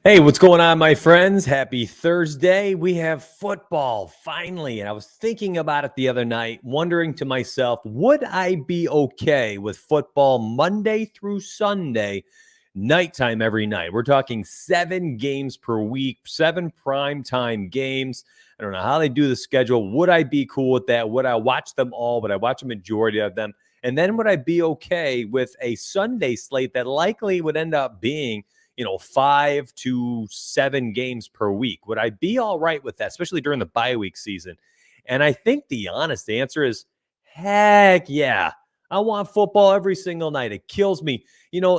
Hey, what's going on, my friends? Happy Thursday. We have football finally. And I was thinking about it the other night, wondering to myself, would I be okay with football Monday through Sunday, nighttime every night? We're talking 7 games per week, 7 primetime games. I don't know how they do the schedule. Would I be cool with that? Would I watch them all? Would I watch a majority of them? And then would I be okay with a Sunday slate that likely would end up being 5 to 7 games per week? Would I be all right with that, especially during the bye week season? And I think the honest answer is heck yeah. I want football every single night. It kills me.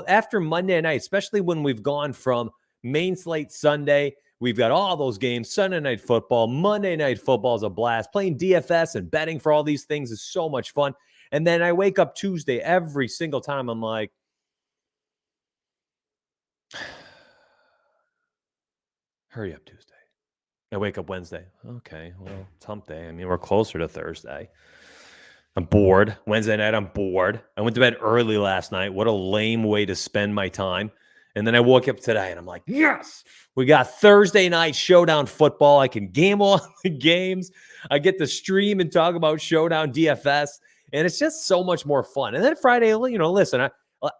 After Monday night, especially when we've gone from main slate Sunday, we've got all those games, Sunday night football, Monday night football is a blast. Playing DFS and betting for all these things is so much fun. And then I wake up Tuesday every single time. I'm like, hurry up Tuesday. I wake up Wednesday. Okay, well, it's hump day. I mean, we're closer to Thursday. I'm bored. Wednesday night, I'm bored. I went to bed early last night. What a lame way to spend my time. And then I woke up today and I'm like, yes, we got Thursday night showdown football. I can gamble on the games. I get to stream and talk about showdown DFS. And it's just so much more fun. And then Friday, listen,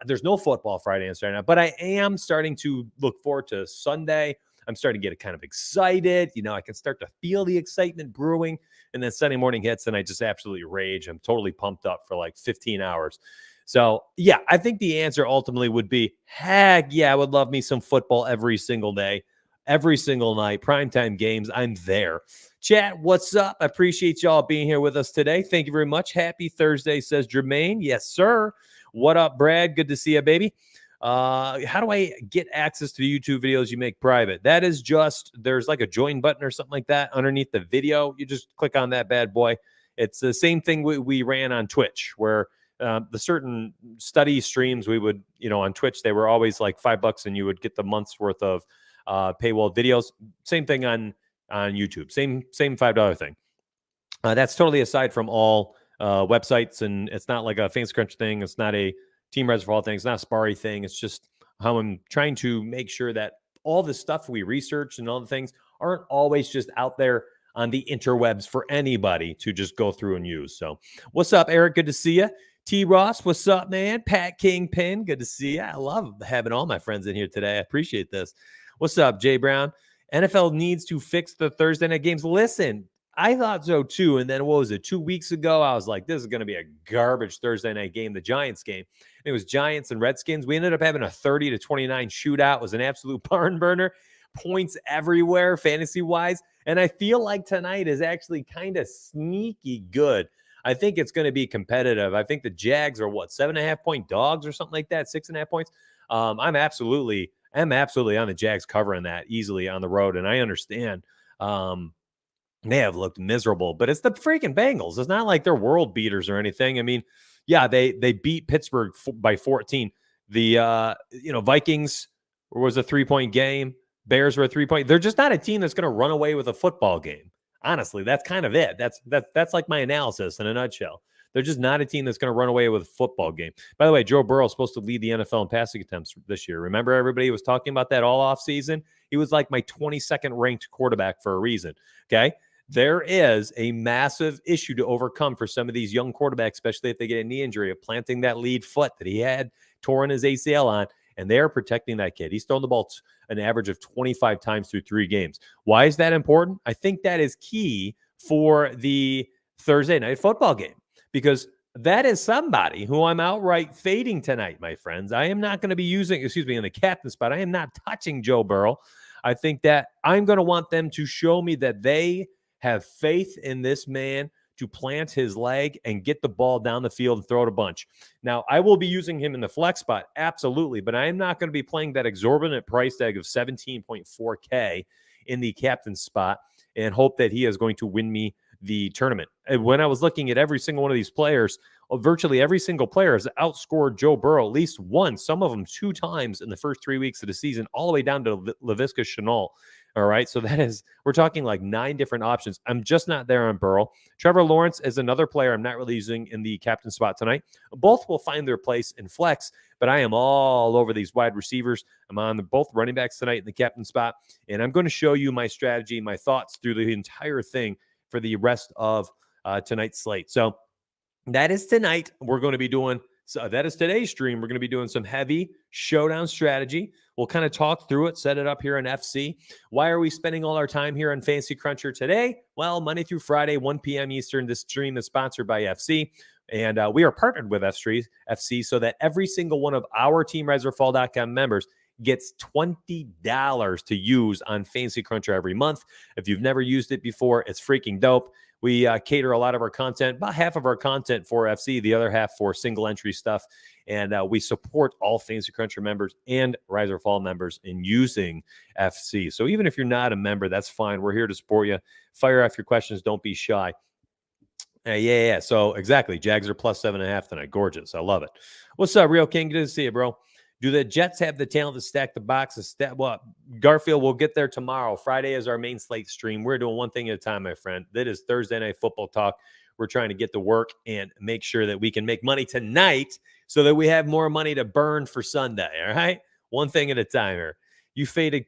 there's no football Friday and Saturday night, but I am starting to look forward to Sunday. I'm starting to get kind of excited. I can start to feel the excitement brewing. And then Sunday morning hits and I just absolutely rage. I'm totally pumped up for like 15 hours. So, yeah, I think the answer ultimately would be, heck yeah, I would love me some football every single day, every single night, primetime games. I'm there. Chat, what's up? I appreciate y'all being here with us today. Thank you very much. Happy Thursday, says Jermaine. Yes, sir. What up, Brad? Good to see you, baby. How do I get access to the YouTube videos you make private? That is there's like a join button or something like that underneath the video. You just click on that bad boy. It's the same thing we ran on Twitch, where the certain study streams we would, on Twitch, they were always like $5 and you would get the month's worth of paywall videos. Same thing on YouTube. Same $5 thing. That's totally aside from all websites, and it's not like a Fancy Crunch thing. It's not a Team Reservoir thing. It's not a Sparry thing. It's just how I'm trying to make sure that all the stuff we research and all the things aren't always just out there on the interwebs for anybody to just go through and use. So what's up, Eric? Good to see you. T. Ross, what's up, man? Pat Kingpin, good to see you. I love having all my friends in here today. I appreciate this. What's up, Jay Brown? NFL needs to fix the Thursday night games. Listen, I thought so too. And then what was it? 2 weeks ago, I was like, this is going to be a garbage Thursday night game, the Giants game. It was Giants and Redskins. We ended up having a 30-29 shootout. It was an absolute barn burner. Points everywhere, fantasy-wise. And I feel like tonight is actually kind of sneaky good. I think it's going to be competitive. I think the Jags are 7.5-point dogs or something like that, 6.5 points. I'm absolutely on the Jags covering that easily on the road. And I understand they have looked miserable, but it's the freaking Bengals. It's not like they're world beaters or anything. I mean, yeah, they beat Pittsburgh by 14. The Vikings was a 3-point game. Bears were a 3-point. They're just not a team that's going to run away with a football game. Honestly, that's kind of it. That's like my analysis in a nutshell. They're just not a team that's going to run away with a football game. By the way, Joe Burrow is supposed to lead the NFL in passing attempts this year. Remember, everybody was talking about that all off season. He was like my 22nd ranked quarterback for a reason. Okay. There is a massive issue to overcome for some of these young quarterbacks, especially if they get a knee injury, of planting that lead foot that he had torn his ACL on, and they are protecting that kid. He's thrown the ball an average of 25 times through 3 games. Why is that important? I think that is key for the Thursday night football game, because that is somebody who I'm outright fading tonight, my friends. I am not going to be using, in the captain spot. I am not touching Joe Burrow. I think that I'm going to want them to show me that they have faith in this man to plant his leg and get the ball down the field and throw it a bunch. Now, I will be using him in the flex spot, absolutely, but I am not going to be playing that exorbitant price tag of $17.4K in the captain spot and hope that he is going to win me the tournament. And when I was looking at every single one of these players, virtually every single player has outscored Joe Burrow at least once, some of them 2 times in the first 3 weeks of the season, all the way down to Laviska Shenault. All right. So we're talking like 9 different options. I'm just not there on Burrow. Trevor Lawrence is another player I'm not really using in the captain spot tonight. Both will find their place in flex, but I am all over these wide receivers. I'm on both running backs tonight in the captain spot, and I'm going to show you my strategy, my thoughts through the entire thing for the rest of tonight's slate. So that is tonight. We're going to be doing, so that is today's stream. We're going to be doing some heavy showdown strategy. We'll kind of talk through it, set it up here on FC. Why are we spending all our time here on Fantasy Cruncher today? Well, Monday through Friday, 1 p.m. Eastern, this stream is sponsored by FC. And we are partnered with FC so that every single one of our teamriseorfall.com members gets $20 to use on Fantasy Cruncher every month. If you've never used it before, it's freaking dope. We cater a lot of our content, about half of our content for FC, the other half for single entry stuff. And we support all Fantasy Cruncher members and Rise or Fall members in using FC. So even if you're not a member, that's fine. We're here to support you. Fire off your questions. Don't be shy. Yeah. So exactly. Jags are plus 7.5 tonight. Gorgeous. I love it. What's up, Real King? Good to see you, bro. Do the Jets have the talent to stack the boxes? Well, Garfield, we'll get there tomorrow. Friday is our main slate stream. We're doing one thing at a time, my friend. That is Thursday Night Football Talk. We're trying to get to work and make sure that we can make money tonight so that we have more money to burn for Sunday, all right? One thing at a time here. You faded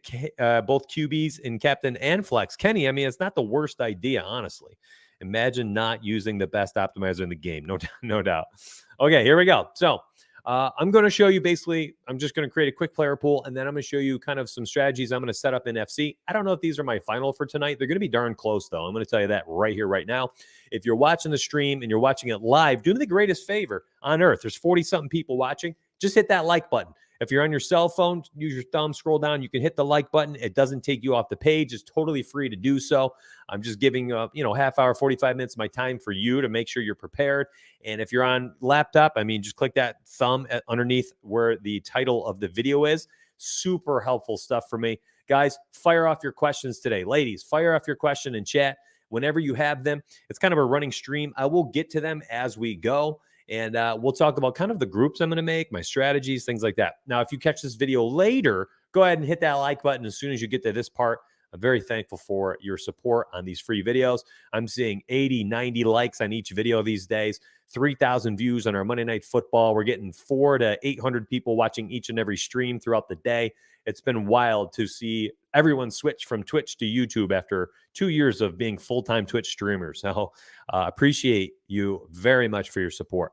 both QBs in captain and flex. Kenny, I mean, it's not the worst idea, honestly. Imagine not using the best optimizer in the game. No doubt. Okay, here we go. So I'm going to show you basically, I'm just going to create a quick player pool, and then I'm going to show you kind of some strategies I'm going to set up in FC. I don't know if these are my final for tonight. They're going to be darn close, though. I'm going to tell you that right here, right now. If you're watching the stream and you're watching it live, do me the greatest favor on earth. There's 40-something people watching. Just hit that like button. If you're on your cell phone, use your thumb, scroll down. You can hit the like button. It doesn't take you off the page. It's totally free to do so. I'm just giving, half hour, 45 minutes of my time for you to make sure you're prepared. And if you're on laptop, I mean, just click that thumb underneath where the title of the video is. Super helpful stuff for me. Guys, fire off your questions today. Ladies, fire off your question in chat whenever you have them. It's kind of a running stream. I will get to them as we go. And we'll talk about kind of the groups I'm going to make, my strategies, things like that. Now, if you catch this video later, go ahead and hit that like button as soon as you get to this part. I'm very thankful for your support on these free videos. I'm seeing 80, 90 likes on each video these days, 3,000 views on our Monday Night Football. We're getting 400 to 800 people watching each and every stream throughout the day. It's been wild to see everyone switch from Twitch to YouTube after 2 years of being full-time Twitch streamers. So appreciate you very much for your support.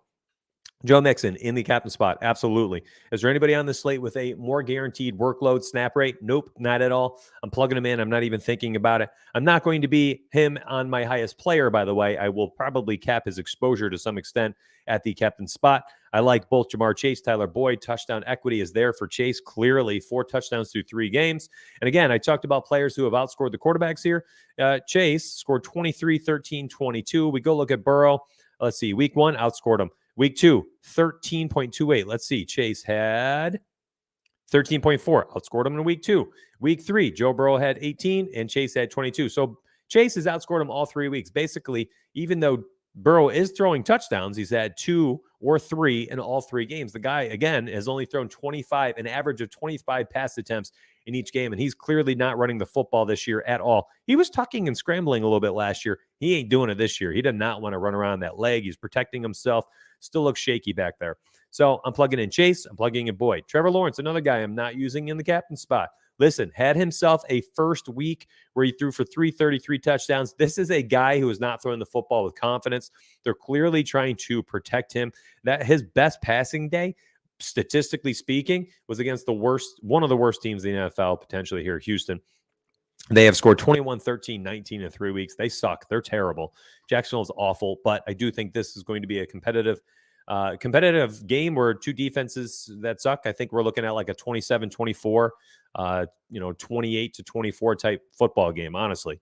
Joe Mixon in the captain spot. Absolutely. Is there anybody on the slate with a more guaranteed workload snap rate? Nope, not at all. I'm plugging him in. I'm not even thinking about it. I'm not going to be him on my highest player, by the way. I will probably cap his exposure to some extent at the captain spot. I like both Jamar Chase, Tyler Boyd. Touchdown equity is there for Chase. Clearly, 4 touchdowns through 3 games. And again, I talked about players who have outscored the quarterbacks here. Chase scored 23, 13, 22. We go look at Burrow. Let's see. Week 1, outscored him. Week 2, 13.28. Let's see. Chase had 13.4. Outscored him in week 2. Week 3, Joe Burrow had 18 and Chase had 22. So Chase has outscored him all 3 weeks. Basically, even though Burrow is throwing touchdowns, he's had 2 or 3 in all 3 games. The guy, again, has only thrown 25, an average of 25 pass attempts in each game, and he's clearly not running the football this year at all. He was tucking and scrambling a little bit last year. He ain't doing it this year. He did not want to run around that leg. He's protecting himself. Still looks shaky back there. So I'm plugging in Chase. I'm plugging in Boyd. Trevor Lawrence, another guy I'm not using in the captain spot. Listen, had himself a first week where he threw for 333 touchdowns. This is a guy who is not throwing the football with confidence. They're clearly trying to protect him. That his best passing day, statistically speaking, was against one of the worst teams in the NFL, potentially here, Houston. They have scored 21, 13, 19 in 3 weeks. They suck. They're terrible. Jacksonville's awful, but I do think this is going to be a competitive game where 2 defenses that suck. I think we're looking at like a 27-24, 28-24 type football game, honestly.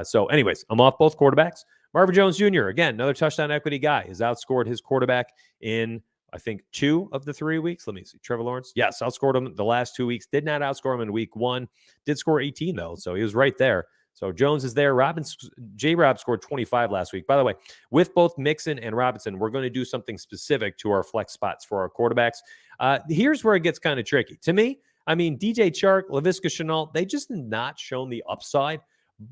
So anyways, I'm off both quarterbacks. Marvin Jones Jr., again, another touchdown equity guy, has outscored his quarterback in, I think, 2 of the 3 weeks. Let me see. Trevor Lawrence. Yes, outscored him the last 2 weeks. Did not outscore him in week 1. Did score 18, though, so he was right there. So Jones is there. J-Rob scored 25 last week. By the way, with both Mixon and Robinson, we're going to do something specific to our flex spots for our quarterbacks. Here's where it gets kind of tricky. To me, I mean, DJ Chark, Laviska Shenault, they just not shown the upside.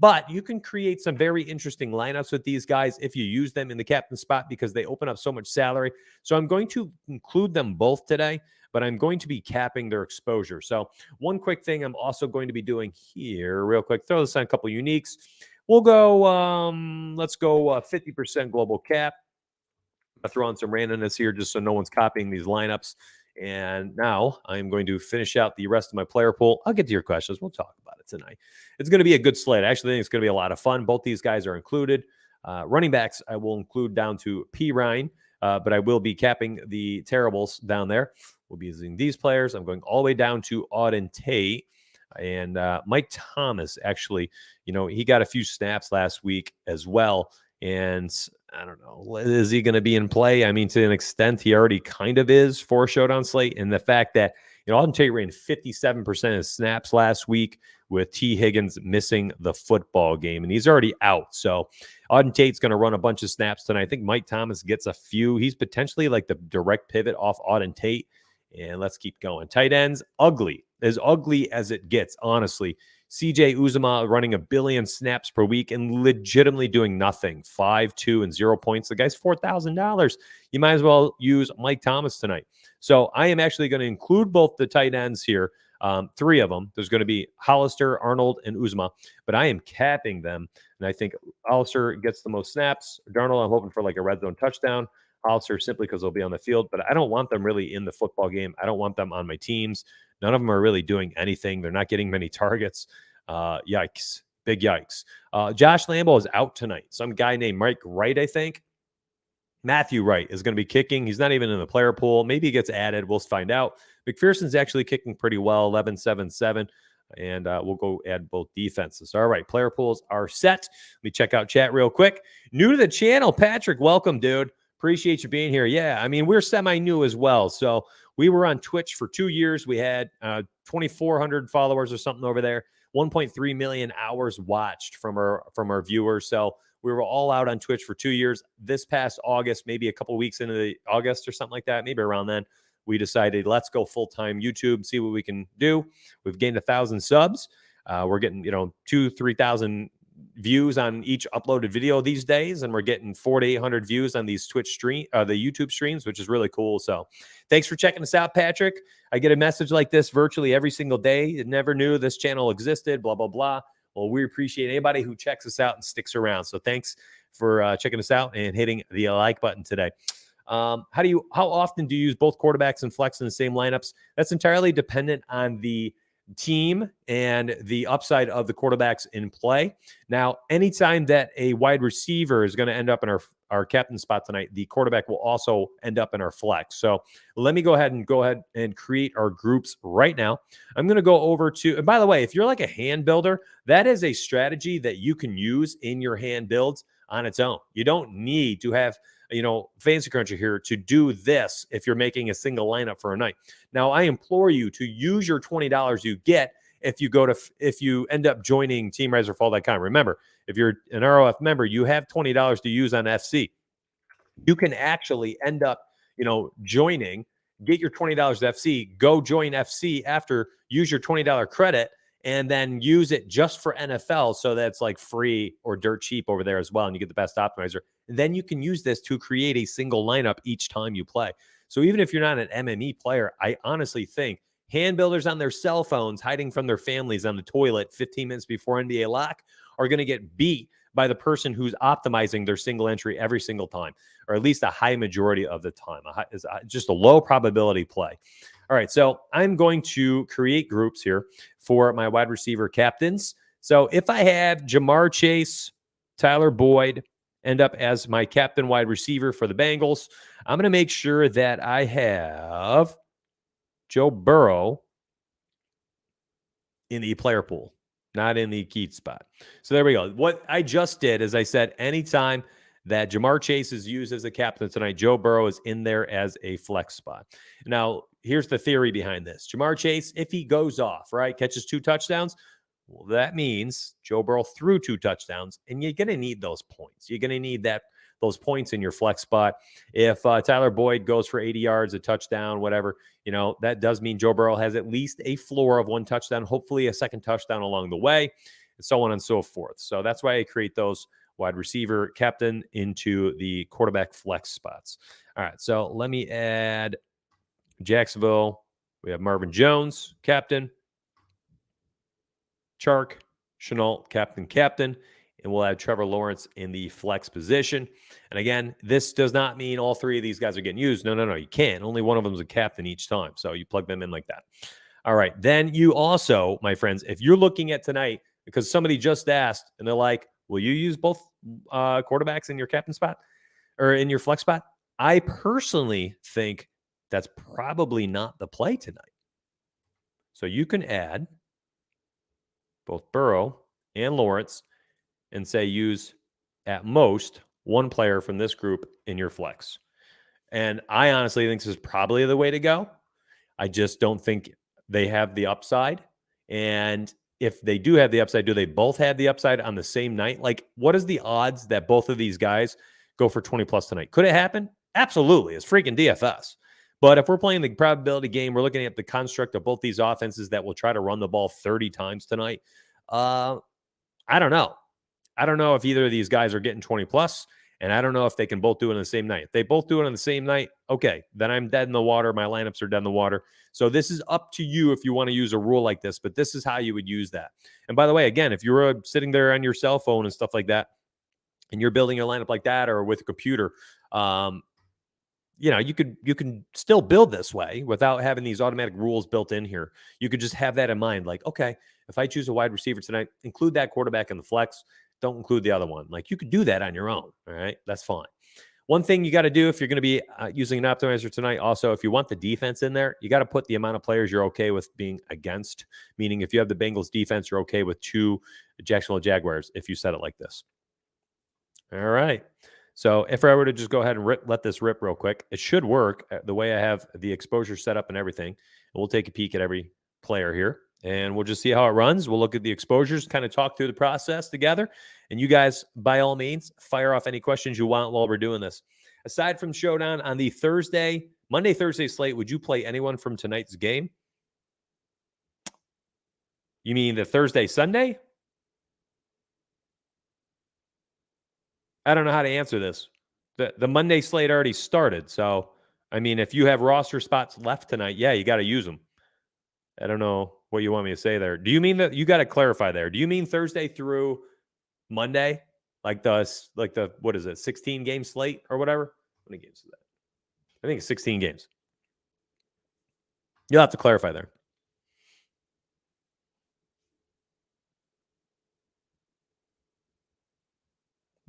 But you can create some very interesting lineups with these guys if you use them in the captain spot because they open up so much salary. So I'm going to include them both today, but I'm going to be capping their exposure. So one quick thing I'm also going to be doing here real quick, throw this on a couple uniques. We'll go, let's go 50% global cap. I'll throw on some randomness here just so no one's copying these lineups. And now I'm going to finish out the rest of my player pool. I'll get to your questions. We'll talk about it tonight. It's going to be a good slate. I actually think it's going to be a lot of fun. Both these guys are included. Running backs, I will include down to P. Ryan, but I will be capping the terribles down there. We'll be using these players. I'm going all the way down to Auden Tate. And Mike Thomas, actually, he got a few snaps last week as well. And I don't know, is he going to be in play? I mean, to an extent, he already kind of is for a showdown slate. And the fact that, Auden Tate ran 57% of snaps last week with T. Higgins missing the football game, and he's already out. So Auden Tate's going to run a bunch of snaps tonight. I think Mike Thomas gets a few. He's potentially like the direct pivot off Auden Tate. And let's keep going. Tight ends, as ugly as it gets, honestly. CJ Uzomah running 1 billion snaps per week and legitimately doing nothing. 5, 2, and 0 points. The guy's $4,000. You might as well use Mike Thomas tonight. So I am actually going to include both the tight ends here. 3 of them. There's going to be Hollister, Arnold, and Uzomah, but I am capping them. And I think Hollister gets the most snaps. Darnold, I'm hoping for like a red zone touchdown. Hollister simply because they'll be on the field, but I don't want them really in the football game. I don't want them on my teams. None of them are really doing anything. They're not getting many targets. Yikes. Big yikes. Josh Lambo is out tonight. Some guy named Mike Wright, I think. Matthew Wright is going to be kicking. He's not even in the player pool. Maybe he gets added. We'll find out. McPherson's actually kicking pretty well, 11-7-7. And we'll go add both defenses. All right, player pools are set. Let me check out chat real quick. New to the channel, Patrick. Welcome, dude. Appreciate you being here. Yeah, I mean, we're semi-new as well. So we were on Twitch for 2 years. We had 2,400 followers or something over there. 1.3 million hours watched from our viewers. So we were all out on Twitch for 2 years. This past August, maybe a couple weeks into the August or something like that, maybe around then, we decided let's go full-time YouTube, see what we can do. We've gained 1,000 subs. We're getting 2,000-3,000 views on each uploaded video these days, and we're getting 400 to 800 views on these the YouTube streams, which is really cool. So thanks for checking us out, Patrick. I get a message like this virtually every single day. Never knew this channel existed, blah, blah, blah. Well, we appreciate anybody who checks us out and sticks around. So thanks for checking us out and hitting the like button today. How often do you use both quarterbacks and flex in the same lineups? That's entirely dependent on the team and the upside of the quarterbacks in play. Now, anytime that a wide receiver is going to end up in our captain spot tonight, the quarterback will also end up in our flex. So let me go ahead and create our groups right now. I'm going to go over to, and by the way, if you're like a hand builder, that is a strategy that you can use in your hand builds on its own. You don't need to have Fancy Cruncher here to do this if you're making a single lineup for a night. Now, I implore you to use your $20 you get if you end up joining teamriseorfall.com. Remember, if you're an ROF member, you have $20 to use on FC. You can actually end up, joining, get your $20 FC, go join FC after, use your $20 credit, and then use it just for NFL. So that's like free or dirt cheap over there as well. And you get the best optimizer. And then you can use this to create a single lineup each time you play. So even if you're not an MME player, I honestly think hand builders on their cell phones, hiding from their families on the toilet 15 minutes before NBA lock, are going to get beat by the person who's optimizing their single entry every single time, or at least a high majority of the time. It's just a low probability play. All right, so I'm going to create groups here for my wide receiver captains. So if I have Jamar Chase, Tyler Boyd end up as my captain wide receiver for the Bengals, I'm going to make sure that I have Joe Burrow in the player pool, not in the Keith spot. So there we go. What I just did is I said anytime that Jamar Chase is used as a captain tonight, Joe Burrow is in there as a flex spot. Now, here's the theory behind this. Jamar Chase, if he goes off, right, catches 2 touchdowns, well, that means Joe Burrow threw 2 touchdowns, and you're going to need those points. You're going to need that those points in your flex spot. If Tyler Boyd goes for 80 yards, a touchdown, whatever, that does mean Joe Burrow has at least a floor of one touchdown, hopefully a second touchdown along the way, and so on and so forth. So that's why I create those wide receiver captain into the quarterback flex spots. All right, so let me add Jacksonville. We have Marvin Jones, captain. Chark, Chenault, captain, and we'll have Trevor Lawrence in the flex position. And again, this does not mean all three of these guys are getting used. No, you can't. Only one of them is a captain each time. So you plug them in like that. All right. Then you also, my friends, if you're looking at tonight, because somebody just asked and they're like, will you use both quarterbacks in your captain spot or in your flex spot? I personally think that's probably not the play tonight. So you can add both Burrow and Lawrence and say use at most one player from this group in your flex. And I honestly think this is probably the way to go. I just don't think they have the upside. And if they do have the upside, do they both have the upside on the same night? Like, what is the odds that both of these guys go for 20 plus tonight? Could it happen? Absolutely. It's freaking DFS. But if we're playing the probability game, we're looking at the construct of both these offenses that will try to run the ball 30 times tonight. I don't know. I don't know if either of these guys are getting 20 plus, and I don't know if they can both do it on the same night. If they both do it on the same night, okay, then I'm dead in the water. My lineups are dead in the water. So this is up to you if you want to use a rule like this, but this is how you would use that. And by the way, again, if you're sitting there on your cell phone and stuff like that, and you're building your lineup like that or with a computer, you can still build this way without having these automatic rules built in here. You could just have that in mind. Like, okay, if I choose a wide receiver tonight, include that quarterback in the flex. Don't include the other one. Like, you could do that on your own. All right. That's fine. One thing you got to do if you're going to be using an optimizer tonight, also, if you want the defense in there, you got to put the amount of players you're okay with being against. Meaning, if you have the Bengals defense, you're okay with 2 Jacksonville Jaguars if you set it like this. All right. So if I were to just go ahead and let this rip real quick, it should work the way I have the exposure set up and everything. And we'll take a peek at every player here, and we'll just see how it runs. We'll look at the exposures, kind of talk through the process together. And you guys, by all means, fire off any questions you want while we're doing this. Aside from Showdown on the Monday, Thursday slate, would you play anyone from tonight's game? You mean the Thursday, Sunday? I don't know how to answer this. The Monday slate already started. So, I mean, if you have roster spots left tonight, yeah, you got to use them. I don't know what you want me to say there. Do you mean that? You got to clarify there. Do you mean Thursday through Monday? Like the what is it, 16 game slate or whatever? How many games is that? I think it's 16 games. You'll have to clarify there.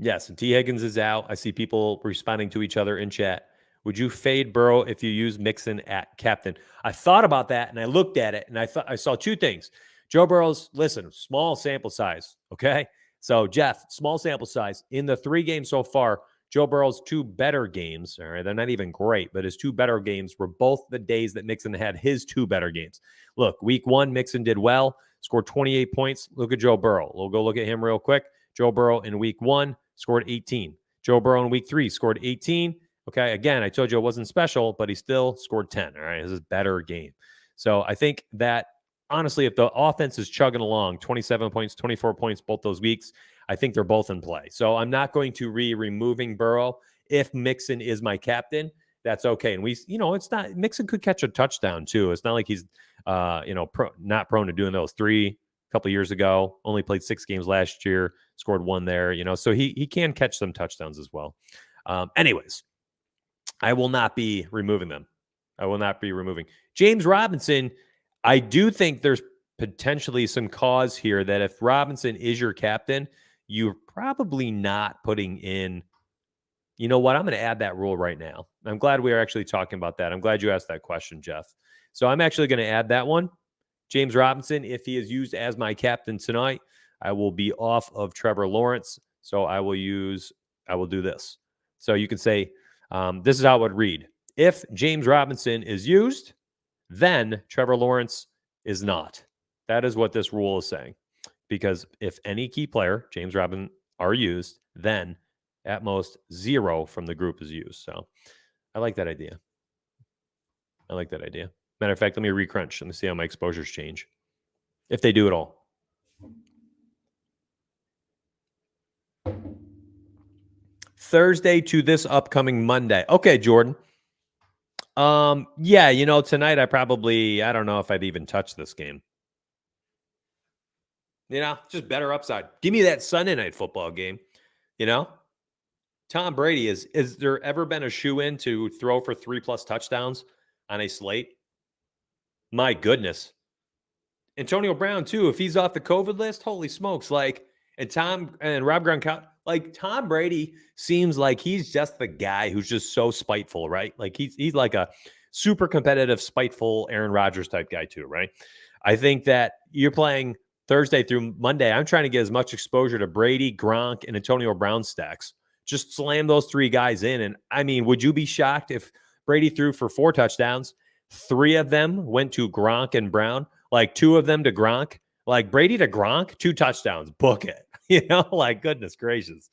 Yes, and T. Higgins is out. I see people responding to each other in chat. Would you fade Burrow if you use Mixon at captain? I thought about that, and I looked at it, and I saw two things. Joe Burrow's, listen, small sample size, okay? So, Jeff, small sample size. In the 3 games so far, Joe Burrow's 2 better games, all right, they're not even great, but his 2 better games were both the days that Mixon had his 2 better games. Look, week 1, Mixon did well, scored 28 points. Look at Joe Burrow. We'll go look at him real quick. Joe Burrow in week 1 scored 18. Joe Burrow in week 3 scored 18. Okay, again, I told you it wasn't special, but he still scored 10. All right, this is a better game. So I think that, honestly, if the offense is chugging along, 27 points, 24 points both those weeks, I think they're both in play. So I'm not going to removing Burrow. If Mixon is my captain, that's okay. And it's not, Mixon could catch a touchdown too. It's not like he's, not prone to doing those. 3 a couple of years ago, only played 6 games last year, scored 1 there, so he can catch some touchdowns as well. Anyways, I will not be removing them. I will not be removing James Robinson. I do think there's potentially some cause here that if Robinson is your captain, you're probably not putting in, you know what? I'm going to add that rule right now. I'm glad we are actually talking about that. I'm glad you asked that question, Jeff. So I'm actually going to add that one. James Robinson, if he is used as my captain tonight, I will be off of Trevor Lawrence. So I will do this. So you can say, this is how it would read. If James Robinson is used, then Trevor Lawrence is not. That is what this rule is saying. Because if any key player, James Robinson, are used, then At most 0 from the group is used. So I like that idea. I like that idea. Matter of fact, let me recrunch and see how my exposures change, if they do at all. Thursday to this upcoming Monday. Okay, Jordan. Yeah, tonight I don't know if I'd even touch this game. Just better upside. Give me that Sunday night football game. Tom Brady is there ever been a shoe-in to throw for 3+ touchdowns on a slate? My goodness. Antonio Brown too, if he's off the COVID list, holy smokes. And Rob Gronkowski, Tom Brady seems like he's just the guy who's just so spiteful, right? Like he's like a super competitive, spiteful Aaron Rodgers type guy too, right? I think that you're playing Thursday through Monday. I'm trying to get as much exposure to Brady, Gronk, and Antonio Brown stacks. Just slam those 3 guys in. And I mean, would you be shocked if Brady threw for 4 touchdowns? 3 of them went to Gronk and Brown, 2 of them to Gronk, Brady to Gronk, 2 touchdowns, book it. Goodness gracious.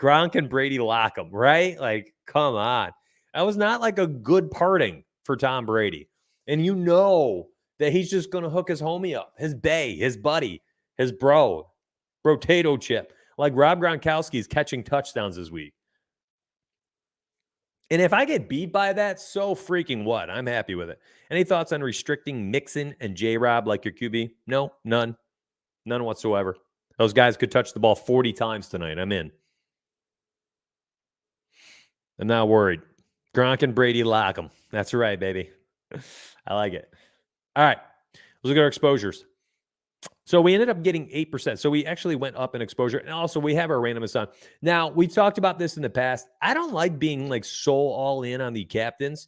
Gronk and Brady lock them, right? Come on. That was not a good parting for Tom Brady. And that he's just going to hook his homie up, his bae, his buddy, his potato chip. Rob Gronkowski's catching touchdowns this week. And if I get beat by that, so freaking what? I'm happy with it. Any thoughts on restricting Mixon and J-Rob like your QB? No, none. None whatsoever. Those guys could touch the ball 40 times tonight. I'm in. I'm not worried. Gronk and Brady lock them. That's right, baby. I like it. All right. Let's look at our exposures. So we ended up getting 8%. So we actually went up in exposure. And also we have our randomness on. Now, we talked about this in the past. I don't like being so all in on the captains.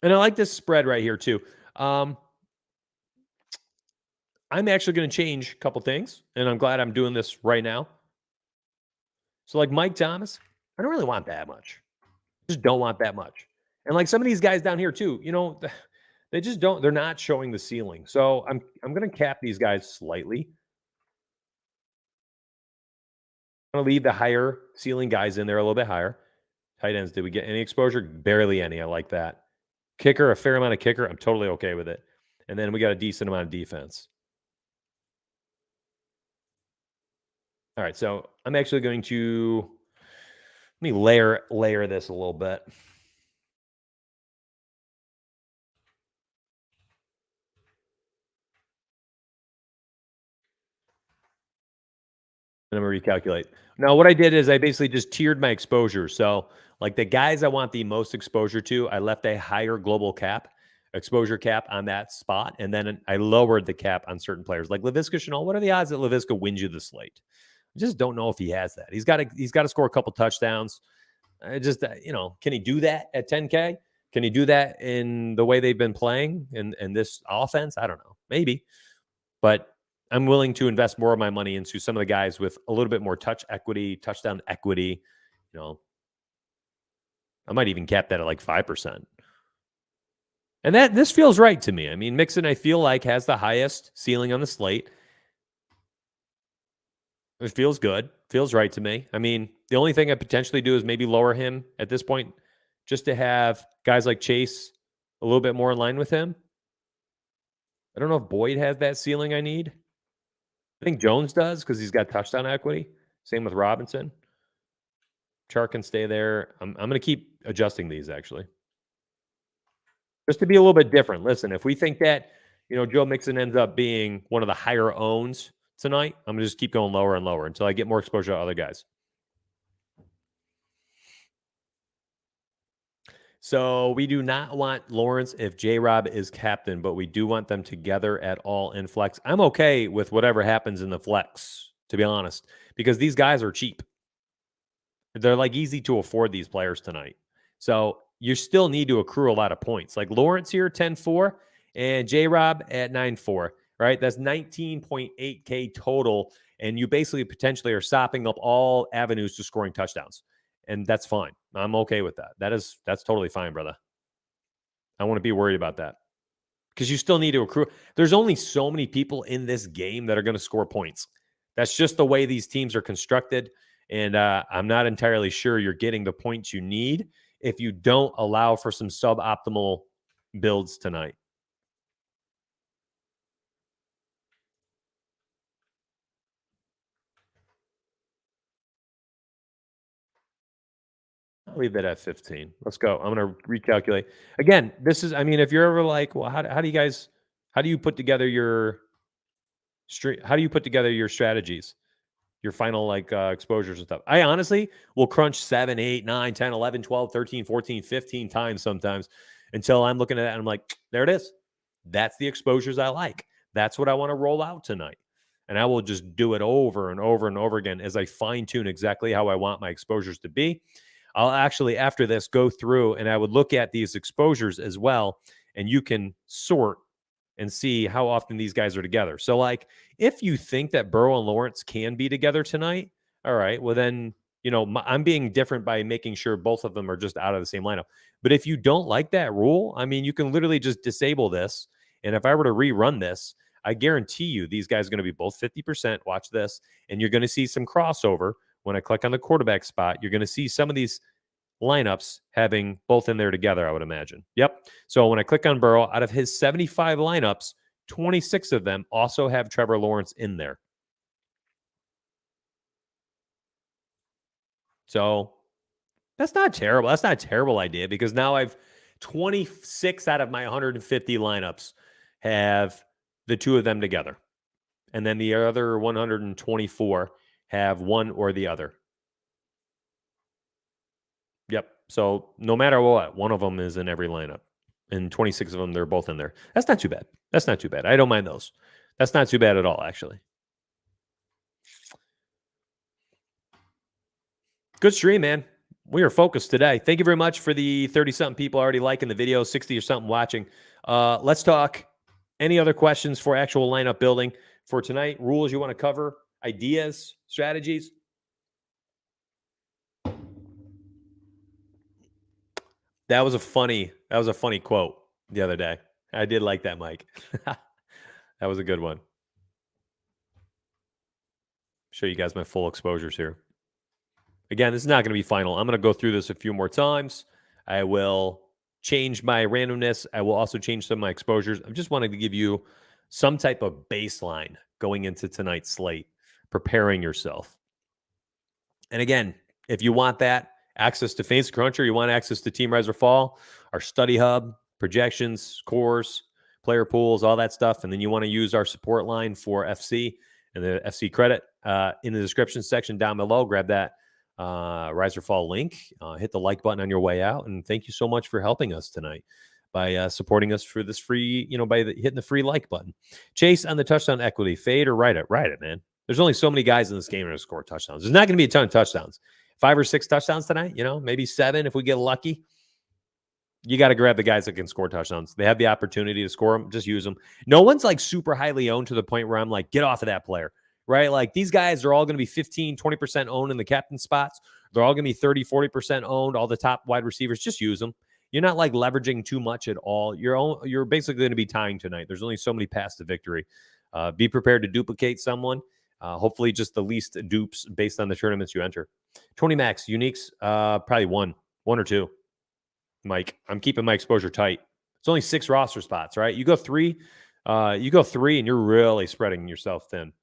And I like this spread right here too. I'm actually going to change a couple things, and I'm glad I'm doing this right now. So Mike Thomas, I don't really want that much. Just don't want that much. And some of these guys down here too, they just don't. They're not showing the ceiling. So I'm going to cap these guys slightly. I'm going to leave the higher ceiling guys in there a little bit higher. Tight ends, did we get any exposure? Barely any. I like that. Kicker, a fair amount of kicker. I'm totally okay with it. And then we got a decent amount of defense. All right, so I'm actually going to let me layer this a little bit. And I'm going to recalculate. Now, what I did is I basically just tiered my exposure. So, the guys I want the most exposure to, I left a higher global exposure cap on that spot. And then I lowered the cap on certain players. Like Laviska Shenault, what are the odds that Laviska wins you the slate? I just don't know if he has that. He's got to score a couple touchdowns. I just, can he do that at 10K? Can he do that in the way they've been playing in this offense? I don't know. Maybe. But I'm willing to invest more of my money into some of the guys with a little bit more touchdown equity. I might even cap that at 5%. And this feels right to me. I mean, Mixon, I feel like, has the highest ceiling on the slate. It feels good. Feels right to me. I mean, the only thing I potentially do is maybe lower him at this point just to have guys like Chase a little bit more in line with him. I don't know if Boyd has that ceiling I need. I think Jones does because he's got touchdown equity. Same with Robinson. Chark can stay there. I'm going to keep adjusting these, actually. Just to be a little bit different. Listen, if we think that, Joe Mixon ends up being one of the higher owns tonight, I'm going to just keep going lower and lower until I get more exposure to other guys. So we do not want Lawrence if J-Rob is captain, but we do want them together at all in flex. I'm okay with whatever happens in the flex, to be honest, because these guys are cheap. They're easy to afford, these players tonight. So you still need to accrue a lot of points. Lawrence here, 10-4, and J-Rob at 9-4, right? That's 19.8K total, and you basically potentially are sopping up all avenues to scoring touchdowns. And that's fine. I'm okay with that. That's totally fine, brother. I want to be worried about that. because you still need to accrue. There's only so many people in this game that are going to score points. That's just the way these teams are constructed. And I'm not entirely sure you're getting the points you need if you don't allow for some suboptimal builds tonight. I'll leave it at 15. Let's go. I'm going to recalculate. Again, this is, I mean, if you're ever like, well, how do you guys, how do you put together your how do you put together your strategies? Your final like exposures and stuff. I honestly will crunch 7, 8, 9, 10, 11, 12, 13, 14, 15 times sometimes until I'm looking at that and I'm like, there it is. That's the exposures I like. That's what I want to roll out tonight. And I will just do it over and over and over again as I fine tune exactly how I want my exposures to be. I'll actually, after this, go through and I would look at these exposures as well. And you can sort and see how often these guys are together. So, like, if you think that Burrow and Lawrence can be together tonight, all right, well, then, you know, I'm being different by making sure both of them are just out of the same lineup. But if you don't like that rule, I mean, you can literally just disable this. And if I were to rerun this, I guarantee you these guys are going to be both 50%. Watch this. And you're going to see some crossover. When I click on the quarterback spot, you're going to see some of these lineups having both in there together, I would imagine. Yep. So when I click on Burrow, out of his 75 lineups, 26 of them also have Trevor Lawrence in there. So that's not terrible. That's not a terrible idea because now I've 26 out of my 150 lineups have the two of them together. And then the other 124 have one or the other. Yep. So no matter what, one of them is in every lineup. And 26 of them, they're both in there. That's not too bad. That's not too bad. I don't mind those. That's not too bad at all, actually. Good stream, man. We are focused today. Thank you very much for the 30-something people already liking the video, 60 or something watching. Let's talk. Any other questions for actual lineup building for tonight? Rules you want to cover? Ideas? Strategies? That was a funny quote the other day. I did like that, Mike. That was a good one. Show you guys my full exposures here. Again, this is not going to be final. I'm going to go through this a few more times. I will change my randomness. I will also change some of my exposures. I'm just wanting to give you some type of baseline going into tonight's slate, preparing yourself. And again, if you want that, access to Fantasy Cruncher, you want access to Team Rise or Fall, our study hub, projections, scores, player pools, all that stuff. And then you want to use our support line for FC and the FC credit in the description section down below. Grab that Rise or Fall link. Hit the like button on your way out. And thank you so much for helping us tonight by supporting us for this free, by hitting the free like button. Chase on the touchdown equity, fade or ride it? Ride it, man. There's only so many guys in this game that score touchdowns. There's not going to be a ton of touchdowns. 5 or 6 touchdowns tonight, maybe 7 if we get lucky. You got to grab the guys that can score touchdowns. They have the opportunity to score them. Just use them. No one's like super highly owned to the point where I'm like, get off of that player, right? Like these guys are all going to be 15, 20% owned in the captain spots. They're all going to be 30, 40% owned, all the top wide receivers. Just use them. You're not like leveraging too much at all. You're basically going to be tying tonight. There's only so many paths to victory. Be prepared to duplicate someone. Hopefully just the least dupes based on the tournaments you enter. 20 max uniques, probably one or two. Mike, I'm keeping my exposure tight. It's only 6 roster spots, right? You go 3, and you're really spreading yourself thin.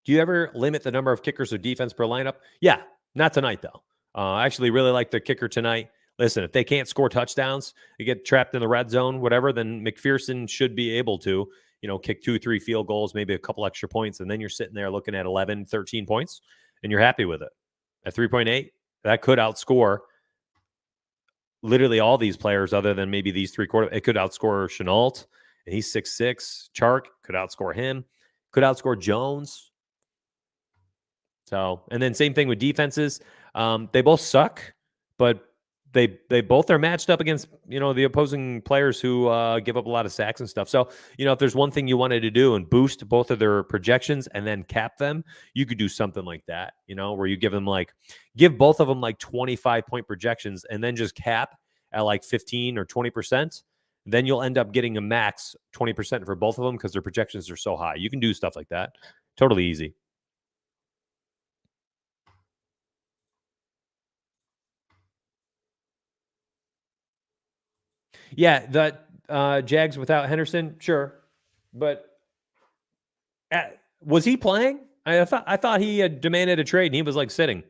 Do you ever limit the number of kickers or defense per lineup? Yeah, not tonight though. I actually really like the kicker tonight. Listen, if they can't score touchdowns, they get trapped in the red zone, whatever, then McPherson should be able to, kick 2, 3 field goals, maybe a couple extra points, and then you're sitting there looking at 11, 13 points, and you're happy with it. At 3.8, that could outscore literally all these players other than maybe these 3 quarter. It could outscore Chenault, and he's 6'6". Chark could outscore him. Could outscore Jones. So, and then same thing with defenses. They both suck, but they both are matched up against, the opposing players who give up a lot of sacks and stuff. So, if there's one thing you wanted to do and boost both of their projections and then cap them, you could do something like that, where you give both of them like 25-point projections and then just cap at like 15 or 20%. then you'll end up getting a max 20% for both of them because their projections are so high. You can do stuff like that. Totally easy. Yeah, that Jags without Henderson, sure. But was he playing? I thought he had demanded a trade and he was like sitting.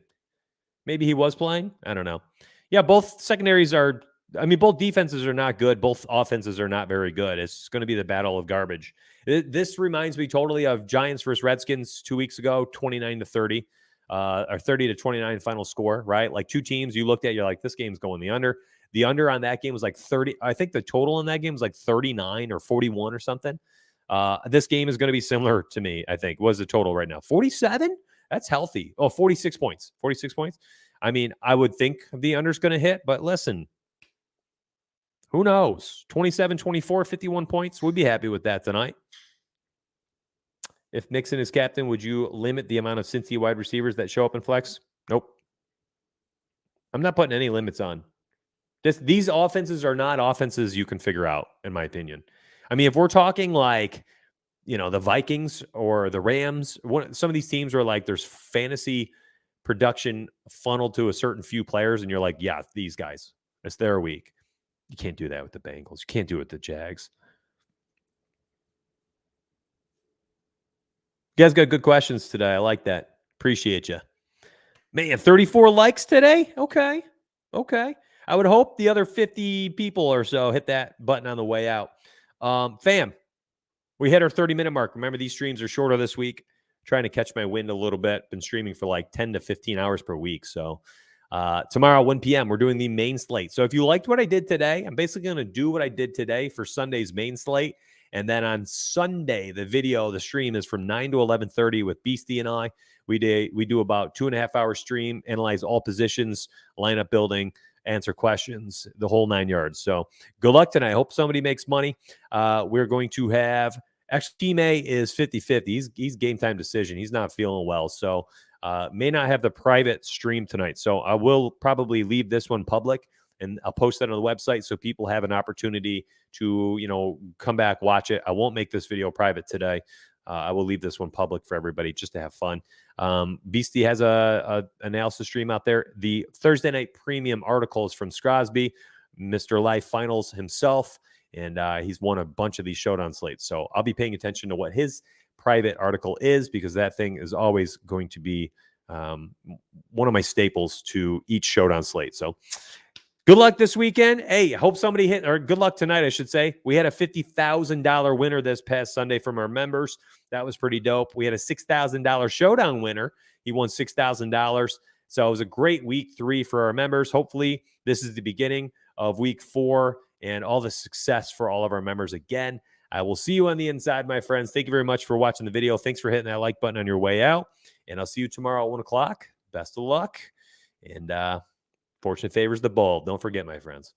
Maybe he was playing. I don't know. Yeah, both secondaries are. I mean, both defenses are not good. Both offenses are not very good. It's going to be the battle of garbage. This reminds me totally of Giants versus Redskins 2 weeks ago, 29-30, or 30-29 final score. Right, like two teams you looked at, you're like, this game's going the under. The under on that game was like 30. I think the total in that game was like 39 or 41 or something. This game is going to be similar to me. I think. What's the total right now? 47. That's healthy. Oh, 46 points. 46 points. I mean, I would think the under's going to hit, but listen, who knows? 27, 24, 51 points. We'd be happy with that tonight. If Mixon is captain, would you limit the amount of Cincy wide receivers that show up in flex? Nope. I'm not putting any limits on. These offenses are not offenses you can figure out, in my opinion. I mean, if we're talking like, the Vikings or the Rams, some of these teams are like there's fantasy production funneled to a certain few players, and you're like, yeah, these guys, it's their week. You can't do that with the Bengals. You can't do it with the Jags. You guys got good questions today. I like that. Appreciate you. Man, 34 likes today? Okay. I would hope the other 50 people or so hit that button on the way out. Fam, we hit our 30-minute mark. Remember, these streams are shorter this week. Trying to catch my wind a little bit. Been streaming for like 10 to 15 hours per week. So tomorrow, 1 p.m., we're doing the main slate. So if you liked what I did today, I'm basically going to do what I did today for Sunday's main slate. And then on Sunday, the stream is from 9 to 11:30 with Beastie and I. We do about 2.5 hour stream, analyze all positions, lineup building, answer questions, the whole 9 yards. So good luck tonight. I hope somebody makes money. We're going to have, actually, Team A is 50-50. He's game time decision. He's not feeling well. So may not have the private stream tonight. So I will probably leave this one public, and I'll post that on the website so people have an opportunity to, come back, watch it. I won't make this video private today. I will leave this one public for everybody just to have fun. Beastie has a analysis stream out there. The Thursday night premium articles from Scrosby, Mr. Life Finals himself, and he's won a bunch of these showdown slates. So I'll be paying attention to what his private article is, because that thing is always going to be one of my staples to each showdown slate. So good luck this weekend. Hey, I hope somebody hit, or good luck tonight, I should say. We had a $50,000 winner this past Sunday from our members. That was pretty dope. We had a $6,000 showdown winner. He won $6,000. So it was a great week 3 for our members. Hopefully this is the beginning of week 4 and all the success for all of our members again. I will see you on the inside, my friends. Thank you very much for watching the video. Thanks for hitting that like button on your way out. And I'll see you tomorrow at 1 o'clock. Best of luck. And fortune favors the bold. Don't forget, my friends.